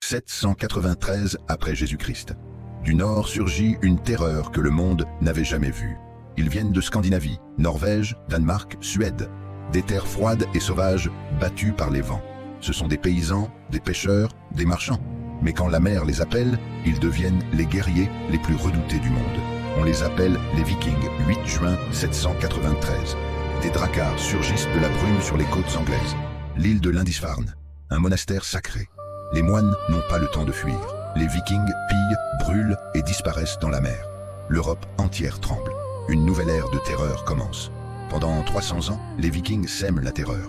793 après Jésus-Christ. Du nord surgit une terreur que le monde n'avait jamais vue. Ils viennent de Scandinavie, Norvège, Danemark, Suède. Des terres froides et sauvages battues par les vents. Ce sont des paysans, des pêcheurs, des marchands. Mais quand la mer les appelle, ils deviennent les guerriers les plus redoutés du monde. On les appelle les Vikings, 8 juin 793. Des dracars surgissent de la brume sur les côtes anglaises. L'île de Lindisfarne, un monastère sacré. Les moines n'ont pas le temps de fuir. Les Vikings pillent, brûlent et disparaissent dans la mer. L'Europe entière tremble. Une nouvelle ère de terreur commence. Pendant 300 ans, les Vikings sèment la terreur.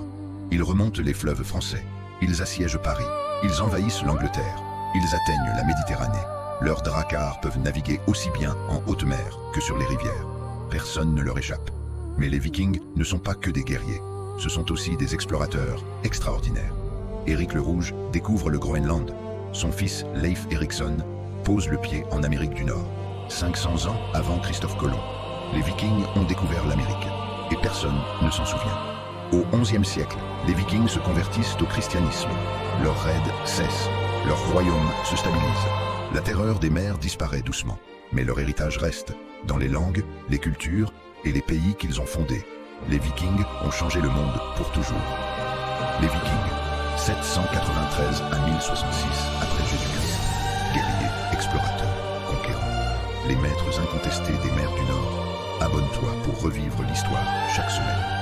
Ils remontent les fleuves français. Ils assiègent Paris. Ils envahissent l'Angleterre. Ils atteignent la Méditerranée. Leurs dracars peuvent naviguer aussi bien en haute mer que sur les rivières. Personne ne leur échappe. Mais les Vikings ne sont pas que des guerriers. Ce sont aussi des explorateurs extraordinaires. Éric le Rouge découvre le Groenland. Son fils Leif Erikson pose le pied en Amérique du Nord. 500 ans avant Christophe Colomb, les Vikings ont découvert l'Amérique. Et personne ne s'en souvient. Au XIe siècle, les Vikings se convertissent au christianisme. Leurs raids cessent. Leur royaume se stabilise. La terreur des mers disparaît doucement. Mais leur héritage reste, dans les langues, les cultures et les pays qu'ils ont fondés. Les Vikings ont changé le monde pour toujours. Les Vikings, 793 à 1066 après Jésus-Christ. Guerriers, explorateurs, conquérants. Les maîtres incontestés des mers du Nord. Abonne-toi pour revivre l'histoire chaque semaine.